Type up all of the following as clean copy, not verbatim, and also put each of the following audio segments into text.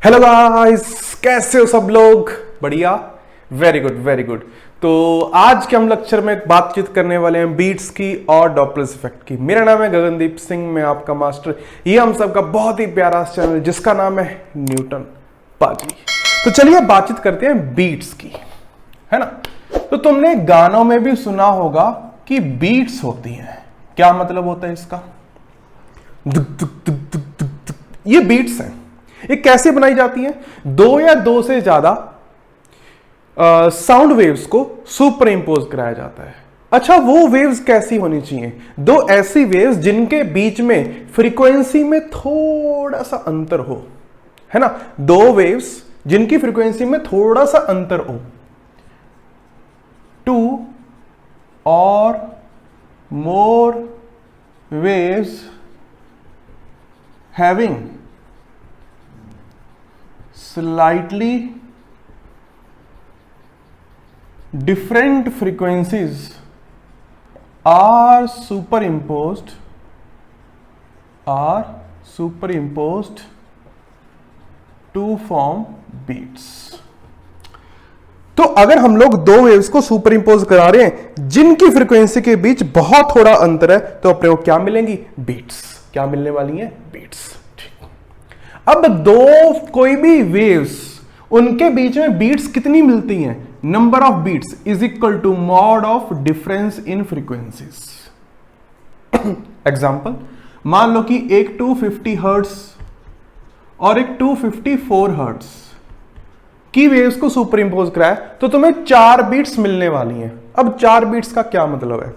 Hello guys, कैसे हो सब लोग? बढ़िया, वेरी गुड वेरी गुड। तो आज के हम लेक्चर में बातचीत करने वाले हैं बीट्स की और डॉपलर इफेक्ट की। मेरा नाम है गगनदीप सिंह, मैं आपका मास्टर। ये हम सबका बहुत ही प्यारा चैनल जिसका नाम है न्यूटन पाजी। तो चलिए बातचीत करते हैं बीट्स की, है ना। तो तुमने गानों में भी सुना होगा कि बीट्स होती हैं। क्या मतलब होता है इसका? दुक दुक दुक दुक दुक दुक। ये बीट्स हैं। ये कैसे बनाई जाती हैं? दो या दो से ज्यादा साउंड वेव्स को सुपर इंपोज कराया जाता है। अच्छा, वो वेव्स कैसी होनी चाहिए? दो ऐसी वेव्स जिनके बीच में फ्रीक्वेंसी में थोड़ा सा अंतर हो, है ना। दो वेव्स जिनकी फ्रीक्वेंसी में थोड़ा सा अंतर हो। टू और मोर waves having slightly different frequencies are superimposed to form beats। तो अगर हम लोग दो वेव्स को सुपर इंपोज करा रहे हैं जिनकी फ्रीक्वेंसी के बीच बहुत थोड़ा अंतर है, तो अपने को क्या मिलेंगी? बीट्स। क्या मिलने वाली हैं? बीट्स। अब दो कोई भी वेव्स, उनके बीच में बीट्स कितनी मिलती हैं? Number of beats is equal to mod of difference in frequencies. Example, मान लो कि एक 250 हर्ट्ज और एक 254 हर्ट्ज की वेव्स को सुपर इंपोज कराया, तो तुम्हें 4 बीट्स मिलने वाली हैं। अब 4 बीट्स का क्या मतलब है?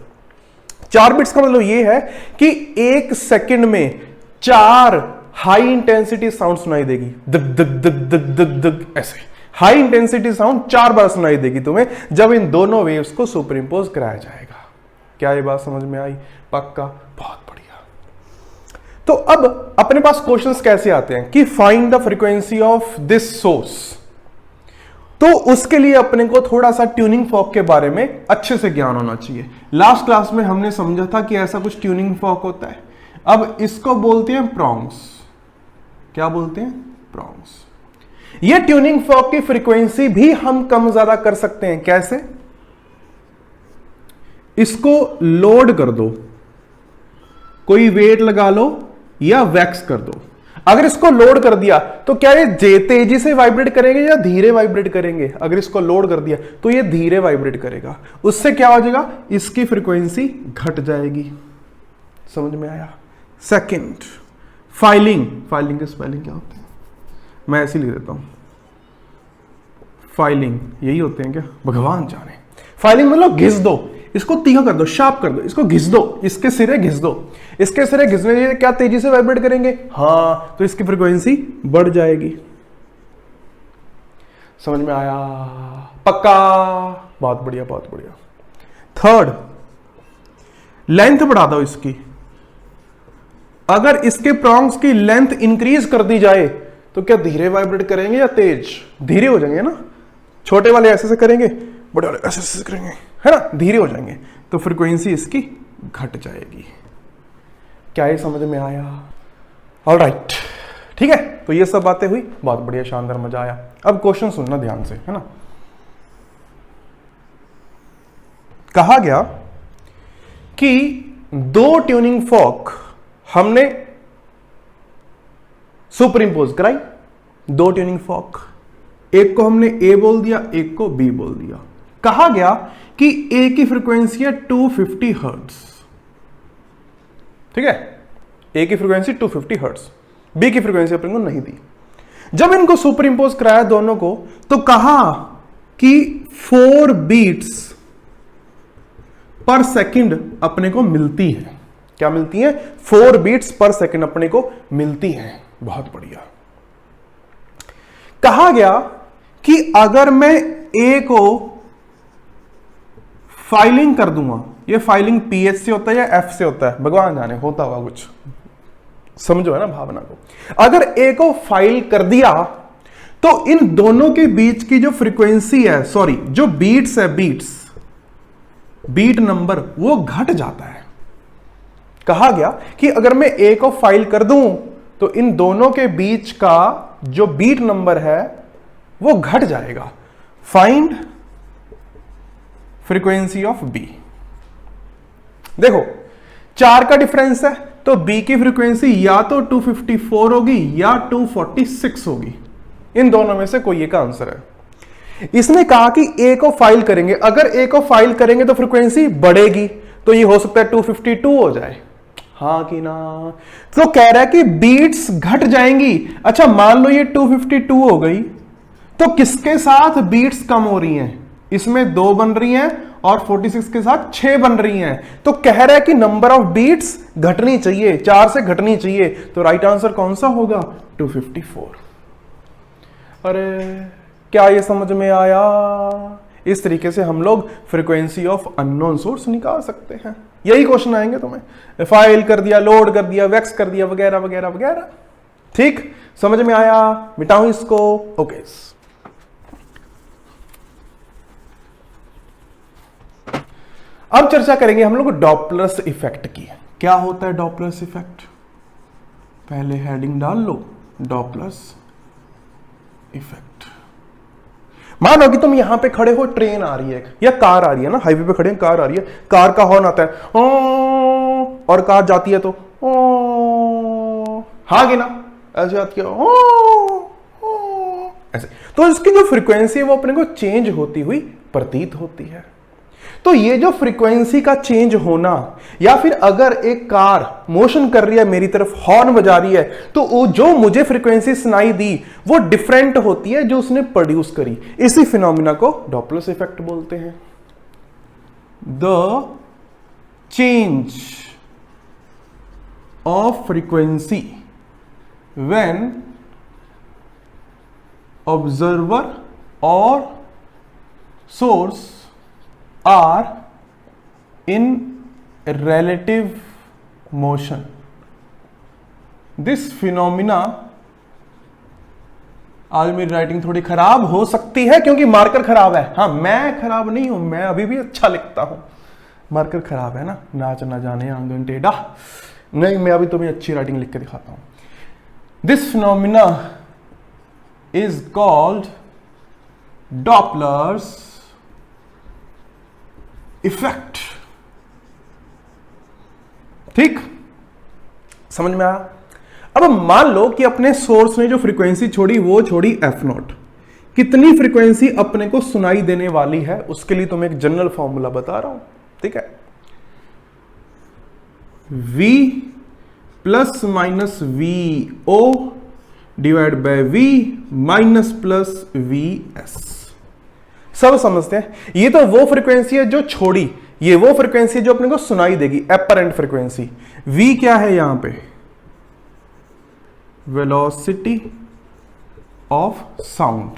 4 बिट्स का मतलब यह है कि एक सेकंड में 4 हाई इंटेंसिटी साउंड सुनाई देगी। दग दग दग दग दग दग, ऐसे हाई इंटेंसिटी साउंड 4 बार सुनाई देगी तुम्हें जब इन दोनों वेव्स को सुपर इंपोज कराया जाएगा। क्या ये बात समझ में आई? पक्का? बहुत बढ़िया। तो अब अपने पास क्वेश्चंस कैसे आते हैं कि find the frequency of this source. तो उसके लिए अपने को थोड़ा सा ट्यूनिंग फॉर्क के बारे में अच्छे से ज्ञान होना चाहिए। लास्ट क्लास में हमने समझा था कि ऐसा कुछ ट्यूनिंग फॉर्क होता है। अब इसको बोलते हैं प्रॉन्ग्स। क्या बोलते हैं? प्रॉन्ग्स। ये ट्यूनिंग फॉर्क की फ्रीक्वेंसी भी हम कम ज्यादा कर सकते हैं। कैसे? इसको लोड कर दो, कोई वेट लगा लो या वैक्स कर दो। अगर इसको लोड कर दिया तो क्या ये तेजी से वाइब्रेट करेंगे या धीरे वाइब्रेट करेंगे? अगर इसको लोड कर दिया तो ये धीरे वाइब्रेट करेगा। उससे क्या हो जाएगा? इसकी फ्रीक्वेंसी घट जाएगी। समझ में आया? Second, filing. फाइलिंग के स्पेलिंग क्या होते हैं? मैं ऐसे लिख देता हूं, फाइलिंग। यही होते हैं क्या? भगवान जाने। फाइलिंग मतलब घिस दो, इसको तीखा कर दो, शार्प कर दो, इसको घिस दो, इसके सिरे घिस दो। इसके सिरे घिसने से क्या तेजी से वाइब्रेट करेंगे? हाँ, तो इसकी फ्रीक्वेंसी बढ़ जाएगी। समझ में आया? पक्का? बहुत बढ़िया बहुत बढ़िया। थर्ड, लेंथ बढ़ा दो इसकी। अगर इसके प्रॉन्ग्स की लेंथ इंक्रीज कर दी जाए तो क्या धीरे वाइब्रेट करेंगे या तेज? धीरे हो जाएंगे ना। छोटे वाले ऐसे से करेंगे, बड़े वाले ऐसे से करेंगे, है ना, धीरे हो जाएंगे, तो फ्रीक्वेंसी इसकी घट जाएगी। क्या ये समझ में आया? ऑलराइट, ठीक है। तो ये सब बातें हुई, बहुत बढ़िया, शानदार, मजा आया। अब क्वेश्चन सुनना ध्यान से, है ना। कहा गया कि दो ट्यूनिंग फॉर्क हमने सुपर इंपोज कराई। दो ट्यूनिंग फॉर्क, एक को हमने ए बोल दिया, एक को बी बोल दिया। कहा गया कि ए की फ्रीक्वेंसी है 250 हर्ट्ज, ठीक है। ए की फ्रीक्वेंसी 250 हर्ट्ज, बी की फ्रीक्वेंसी अपने को नहीं दी। जब इनको सुपर इंपोज कराया दोनों को, तो कहा कि 4 बीट्स पर सेकंड अपने को मिलती है। क्या मिलती है? 4 बीट्स पर सेकंड अपने को मिलती है। बहुत बढ़िया। कहा गया कि अगर मैं ए को फाइलिंग कर दूंगा, ये फाइलिंग पीएच से होता है या एफ से होता है? भगवान जाने, होता हुआ कुछ, समझो है ना भावना को। अगर ए को फाइल कर दिया तो इन दोनों के बीच की जो फ्रीक्वेंसी है, सॉरी जो बीट्स है, बीट नंबर, वो घट जाता है। कहा गया कि अगर मैं ए को फाइल कर दूं तो इन दोनों के बीच का जो बीट नंबर है वो घट जाएगा। Find frequency of B. देखो 4 का डिफरेंस है, तो बी की फ्रीक्वेंसी या तो 254 होगी या 246 होगी, इन दोनों में से कोई एक आंसर है। इसने कहा कि ए को फाइल करेंगे, अगर ए को फाइल करेंगे तो फ्रीक्वेंसी बढ़ेगी, तो ये हो सकता है 252 हो जाए, हाँ कि ना। तो कह रहा है कि बीट्स घट जाएंगी। अच्छा मान लो ये 252 हो गई, तो किसके साथ बीट्स कम हो रही हैं? इसमें 2 बन रही हैं और 46 के साथ 6 बन रही हैं। तो कह रहा है कि नंबर ऑफ बीट्स घटनी चाहिए, 4 से घटनी चाहिए। तो राइट आंसर कौन सा होगा? 254। अरे क्या ये समझ में आया? इस तरीके से हम लोग फ्रीक्वेंसी ऑफ अननोन सोर्स निकाल सकते हैं। यही क्वेश्चन आएंगे तुम्हें, फाइल कर दिया, लोड कर दिया, वेक्स कर दिया, वगैरह वगैरह वगैरह। ठीक, समझ में आया? मिटाऊं इसको? ओके। अब चर्चा करेंगे हम लोग डॉपलर्स इफेक्ट की। क्या होता है डॉपलर्स इफेक्ट? पहले हेडिंग डाल लो, डॉपलर्स इफेक्ट। मानो कि तुम यहां पे खड़े हो, ट्रेन आ रही है या कार आ रही है ना, हाईवे पे खड़े हैं, कार आ रही है, कार का हॉर्न आता है और कार जाती है तो हाँ कि ना, ऐसे आती है ऐसे। तो इसकी जो फ्रीक्वेंसी है वो अपने को चेंज होती हुई प्रतीत होती है। तो ये जो फ्रीक्वेंसी का चेंज होना, या फिर अगर एक कार मोशन कर रही है मेरी तरफ, हॉर्न बजा रही है, तो वो जो मुझे फ्रीक्वेंसी सुनाई दी वो डिफरेंट होती है जो उसने प्रोड्यूस करी। इसी फिनोमिना को डॉपलर्स इफेक्ट बोलते हैं। The change of frequency when observer और source are in relative motion. This phenomena, आज मेरी राइटिंग थोड़ी खराब हो सकती है क्योंकि मार्कर खराब है। हाँ, मैं खराब नहीं हूं, मैं अभी भी अच्छा लिखता हूं, मार्कर खराब है ना, नाच ना जाने आंगन टेढ़ा। नहीं, मैं अभी तुम्हें अच्छी राइटिंग लिख के दिखाता हूं। This phenomena is called Doppler's effect. ठीक, समझ में आया? अब मान लो कि अपने सोर्स ने जो फ्रीक्वेंसी छोड़ी वो छोड़ी f0। कितनी फ्रीक्वेंसी अपने को सुनाई देने वाली है उसके लिए तुम्हें एक जनरल फॉर्मूला बता रहा हूं। ठीक है, v plus minus v o divide by v minus plus v s. सब समझते हैं, ये तो वो फ्रीक्वेंसी है जो छोड़ी, ये वो फ्रीक्वेंसी जो अपने को सुनाई देगी, एपरेंट फ्रीक्वेंसी। v क्या है यहां पे? Velocity of sound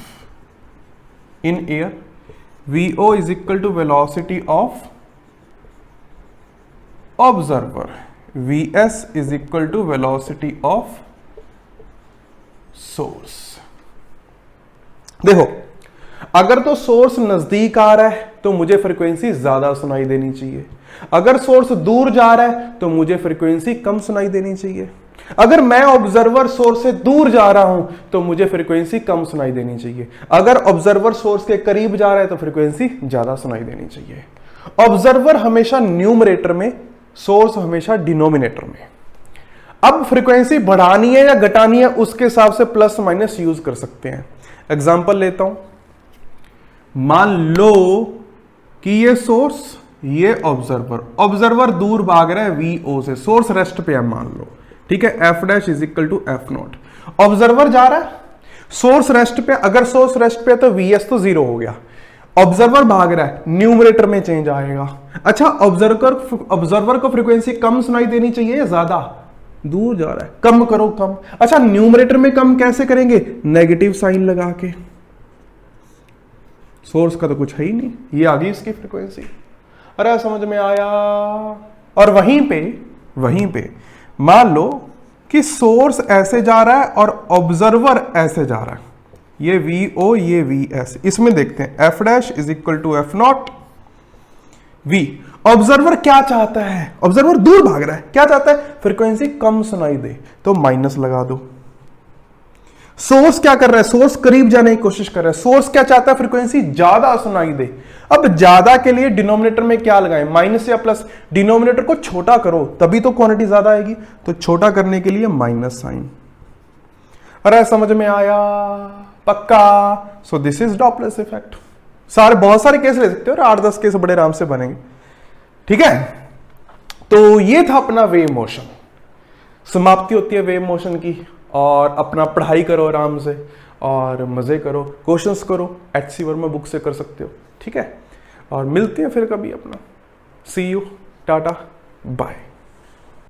in air. vo is equal to velocity of observer. vs is equal to velocity of source. देखो, अगर तो सोर्स नजदीक आ रहा है तो मुझे फ्रीक्वेंसी ज्यादा सुनाई देनी चाहिए, अगर सोर्स दूर जा रहा है तो मुझे फ्रीक्वेंसी कम सुनाई देनी चाहिए। अगर मैं ऑब्जर्वर सोर्स से दूर जा रहा हूं तो मुझे फ्रीक्वेंसी कम सुनाई देनी चाहिए, अगर ऑब्जर्वर सोर्स के करीब जा रहा है तो फ्रीक्वेंसी ज्यादा सुनाई देनी चाहिए। ऑब्जर्वर हमेशा न्यूमरेटर में, सोर्स हमेशा डिनोमिनेटर में। अब फ्रीक्वेंसी बढ़ानी है या घटानी है उसके हिसाब से प्लस माइनस यूज कर सकते हैं। एग्जांपल लेता हूं, मान लो कि ये सोर्स, ये ऑब्जर्वर, ऑब्जर्वर दूर भाग रहा है वीओ से, सोर्स रेस्ट पे है मान लो। ठीक है, F dash is equal to F naught. Observer जा रहा है सोर्स रेस्ट पे, अगर सोर्स रेस्ट पे है तो वीएस तो 0 हो गया। ऑब्जर्वर भाग रहा है, न्यूमरेटर में चेंज आएगा। अच्छा, ऑब्जर्वर को फ्रीक्वेंसी कम सुनाई देनी चाहिए या ज्यादा? दूर जा रहा है, कम करो, कम। अच्छा, न्यूमरेटर में कम कैसे करेंगे? नेगेटिव साइन लगा के। सोर्स का तो कुछ है ही नहीं, ये आ गई इसकी फ्रीक्वेंसी। अरे समझ में आया? और वहीं पे मान लो कि सोर्स ऐसे जा रहा है और ऑब्जर्वर ऐसे जा रहा है, ये वी ओ, ये वी एस। इसमें देखते हैं, F dash is equal to F naught, v। Observer क्या चाहता है, ऑब्जर्वर दूर भाग रहा है, क्या चाहता है, फ्रीक्वेंसी कम सुनाई दे, तो माइनस लगा दो। सोर्स क्या कर रहा है, सोर्स करीब जाने की कोशिश कर रहा है, सोर्स क्या चाहता है, फ्रीक्वेंसी ज्यादा सुनाई दे। अब ज्यादा के लिए डिनोमिनेटर में क्या लगाएं, माइनस या प्लस, डिनोमिनेटर को छोटा करो तभी तो क्वांटिटी ज्यादा आएगी, तो छोटा करने के लिए माइनस साइन। अरे समझ में आया, पक्का। So this is Doppler effect. सारे बहुत सारे केस ले सकते हो, 8-10 केस बड़े आराम से बनेंगे, ठीक है। तो ये था अपना वेव मोशन। समाप्ति होती है वेव मोशन की, और अपना पढ़ाई करो आराम से और मजे करो, क्वेश्चंस करो, HC वर्मा बुक से कर सकते हो, ठीक है। और मिलते हैं फिर कभी अपना। सी यू, टाटा, बाय।